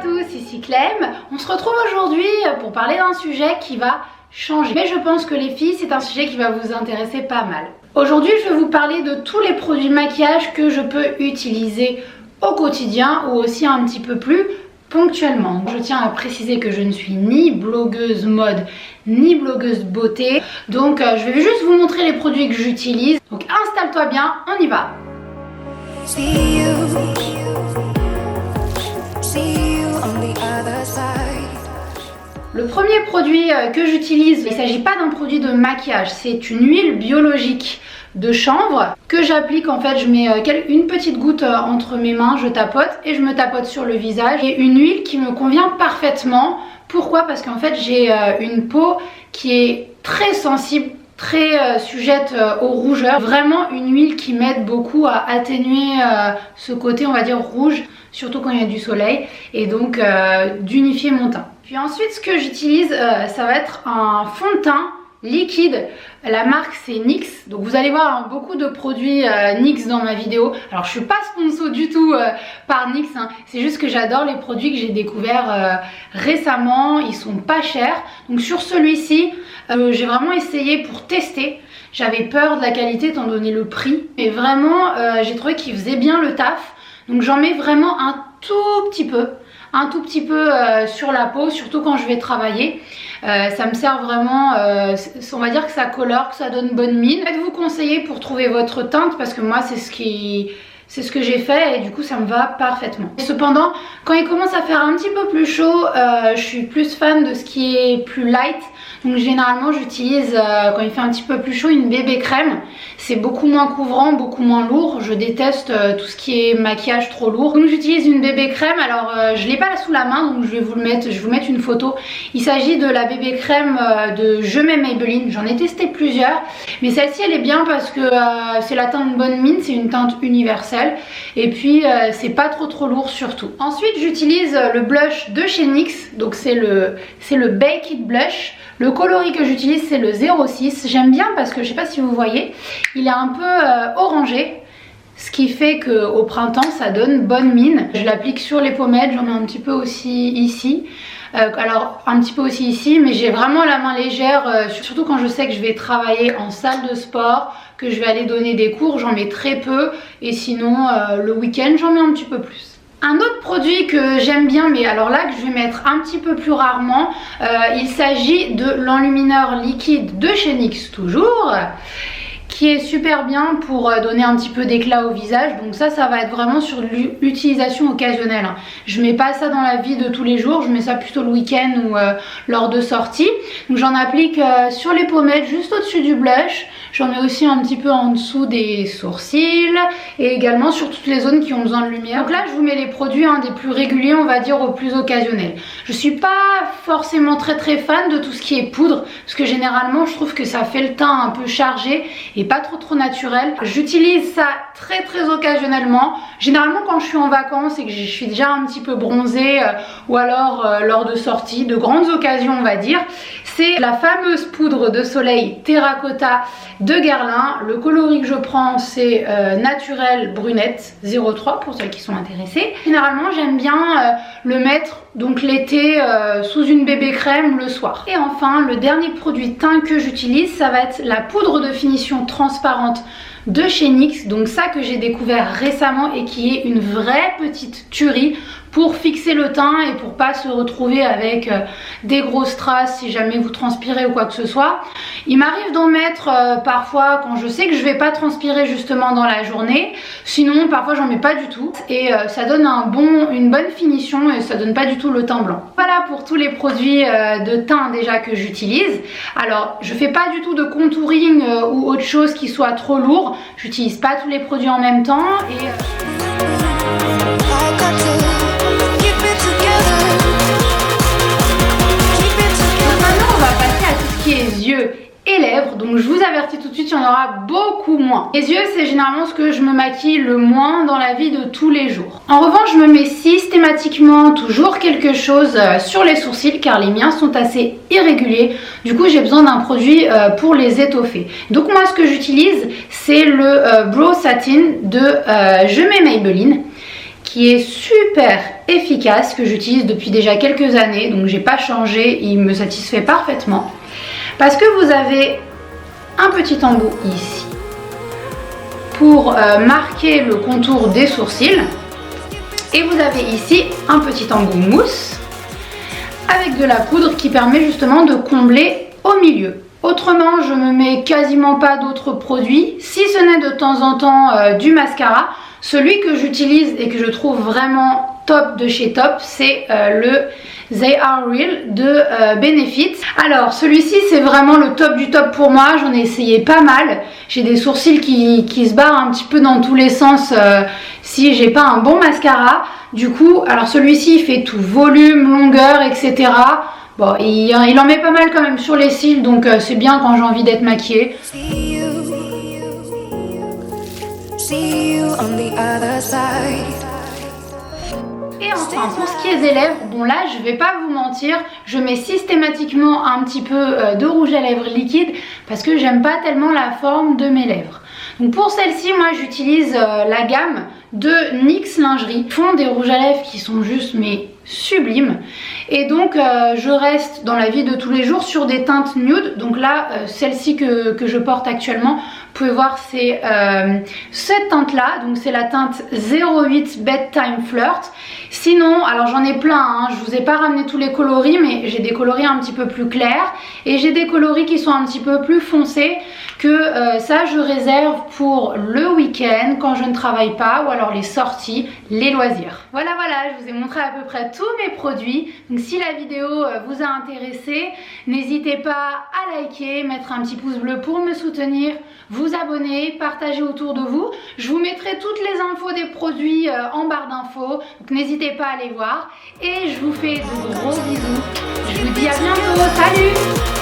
tous, ici Clem. On se retrouve aujourd'hui pour parler d'un sujet qui va changer. Mais je pense que les filles, c'est un sujet qui va vous intéresser pas mal. Aujourd'hui, je vais vous parler de tous les produits de maquillage que je peux utiliser au quotidien ou aussi un petit peu plus ponctuellement. Je tiens à préciser que je ne suis ni blogueuse mode ni blogueuse beauté. Donc je vais juste vous montrer les produits que j'utilise. Donc installe-toi bien, on y va. Le premier produit que j'utilise, il ne s'agit pas d'un produit de maquillage, c'est une huile biologique de chanvre que j'applique. En fait, je mets une petite goutte entre mes mains, je tapote et je me tapote sur le visage. Et une huile qui me convient parfaitement. Pourquoi? Parce qu'en fait, j'ai une peau qui est très sensible, très sujette aux rougeurs. Vraiment une huile qui m'aide beaucoup à atténuer ce côté, on va dire, rouge, surtout quand il y a du soleil, et donc d'unifier mon teint. Puis ensuite, ce que j'utilise, ça va être un fond de teint liquide. La marque c'est NYX. Donc vous allez voir beaucoup de produits NYX dans ma vidéo. Alors je suis pas sponsor du tout par NYX, hein. C'est juste que j'adore les produits que j'ai découverts récemment. Ils sont pas chers. Donc sur celui-ci, j'ai vraiment essayé pour tester. J'avais peur de la qualité étant donné le prix. Et vraiment, j'ai trouvé qu'il faisait bien le taf. Donc j'en mets vraiment un tout petit peu. Sur la peau, surtout quand je vais travailler. Ça me sert vraiment, on va dire que ça colore, que ça donne bonne mine. Faites-vous conseiller pour trouver votre teinte, parce que moi c'est ce que j'ai fait et du coup ça me va parfaitement. Cependant, quand il commence à faire un petit peu plus chaud, je suis plus fan de ce qui est plus light. Donc généralement j'utilise, quand il fait un petit peu plus chaud, une bébé crème. C'est beaucoup moins couvrant, beaucoup moins lourd. Je déteste tout ce qui est maquillage trop lourd. Donc j'utilise une bébé crème. Alors je l'ai pas sous la main, donc je vais vous mettre une photo. Il s'agit de la bébé crème de Je m'aime Maybelline. J'en ai testé plusieurs, mais celle-ci elle est bien parce que c'est la teinte bonne mine, c'est une teinte universelle. Et puis c'est pas trop lourd surtout. Ensuite j'utilise le blush de chez NYX. Donc c'est le Bake It Blush. Le coloris que j'utilise c'est le 06. J'aime bien parce que je sais pas si vous voyez, il est un peu orangé. Ce qui fait qu'au printemps ça donne bonne mine. Je l'applique sur les pommettes, j'en mets un petit peu aussi ici. Alors un petit peu aussi ici, mais j'ai vraiment la main légère, surtout quand je sais que je vais travailler en salle de sport, que je vais aller donner des cours, j'en mets très peu. Et sinon le week-end j'en mets un petit peu plus. Un autre produit que j'aime bien, mais alors là que je vais mettre un petit peu plus rarement, il s'agit de l'enlumineur liquide de chez NYX toujours, qui est super bien pour donner un petit peu d'éclat au visage. Donc ça va être vraiment sur l'utilisation occasionnelle. Je mets pas ça dans la vie de tous les jours, je mets ça plutôt le week-end ou lors de sorties. Donc j'en applique sur les pommettes, juste au-dessus du blush. J'en mets aussi un petit peu en dessous des sourcils et également sur toutes les zones qui ont besoin de lumière. Donc là je vous mets les produits des plus réguliers, on va dire, aux plus occasionnels. Je suis pas forcément très fan de tout ce qui est poudre, parce que généralement je trouve que ça fait le teint un peu chargé et pas trop naturel. J'utilise ça très occasionnellement. Généralement quand je suis en vacances et que je suis déjà un petit peu bronzée ou alors lors de sorties, de grandes occasions on va dire. C'est la fameuse poudre de soleil Terracotta de Guerlain. Le coloris que je prends c'est naturel brunette 03 pour celles qui sont intéressées. Généralement j'aime bien le mettre donc l'été sous une bébé crème le soir. Et enfin le dernier produit teint que j'utilise, ça va être la poudre de finition transparente de chez NYX. Donc ça que j'ai découvert récemment et qui est une vraie petite tuerie pour fixer le teint et pour pas se retrouver avec des grosses traces si jamais vous transpirez ou quoi que ce soit. Il m'arrive d'en mettre parfois quand je sais que je vais pas transpirer justement dans la journée. Sinon parfois j'en mets pas du tout et ça donne une bonne finition et ça donne pas du tout le teint blanc. Voilà pour tous les produits de teint déjà que j'utilise. Alors je fais pas du tout de contouring ou autre chose qui soit trop lourd. J'utilise pas tous les produits en même temps et yeux et lèvres. Donc je vous avertis tout de suite, il y en aura beaucoup moins. Les yeux c'est généralement ce que je me maquille le moins dans la vie de tous les jours. En revanche je me mets systématiquement toujours quelque chose sur les sourcils car les miens sont assez irréguliers. Du coup j'ai besoin d'un produit pour les étoffer. Donc moi ce que j'utilise c'est le Brow Satin de Je m'aime Maybelline, qui est super efficace que j'utilise depuis déjà quelques années, donc j'ai pas changé, il me satisfait parfaitement. Parce que vous avez un petit embout ici pour marquer le contour des sourcils. Et vous avez ici un petit embout mousse avec de la poudre qui permet justement de combler au milieu. Autrement, je ne mets quasiment pas d'autres produits, si ce n'est de temps en temps du mascara. Celui que j'utilise et que je trouve vraiment top de chez Top, c'est le They Are Real de Benefit. Alors celui-ci c'est vraiment le top du top pour moi, j'en ai essayé pas mal. J'ai des sourcils qui se barrent un petit peu dans tous les sens si j'ai pas un bon mascara. Du coup, alors celui-ci il fait tout, volume, longueur, etc. Bon, il en met pas mal quand même sur les cils, donc c'est bien quand j'ai envie d'être maquillée. Et enfin, pour ce qui est des lèvres, bon là je vais pas vous mentir, je mets systématiquement un petit peu de rouge à lèvres liquide parce que j'aime pas tellement la forme de mes lèvres. Donc pour celle-ci, moi j'utilise la gamme de NYX Lingerie. Ils font des rouges à lèvres qui sont juste mais sublimes. Et donc je reste dans la vie de tous les jours sur des teintes nude. Donc là, celle-ci que je porte actuellement, vous pouvez voir c'est cette teinte là. Donc c'est la teinte 08 Bedtime Flirt. Sinon, alors j'en ai plein, hein, je vous ai pas ramené tous les coloris, mais j'ai des coloris un petit peu plus clairs. Et j'ai des coloris qui sont un petit peu plus foncés. Que ça je réserve pour le week-end quand je ne travaille pas ou alors les sorties, les loisirs. Voilà, je vous ai montré à peu près tous mes produits. Donc si la vidéo vous a intéressé, n'hésitez pas à liker, mettre un petit pouce bleu pour me soutenir, vous abonner, partager autour de vous. Je vous mettrai toutes les infos des produits en barre d'infos, donc n'hésitez pas à les voir. Et je vous fais de gros bisous. Je vous dis à bientôt, salut!